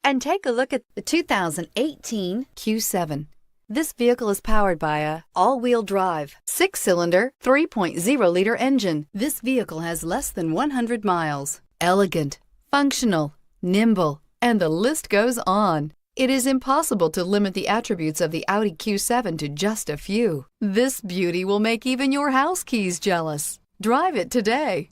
And take a look at the 2018 Q7. This vehicle is powered by a all-wheel drive, 6-cylinder, 3.0-liter engine. This vehicle has less than 100 miles. Elegant, functional, nimble, and the list goes on. It is impossible to limit the attributes of the Audi Q7 to just a few. This beauty will make even your house keys jealous. Drive it today.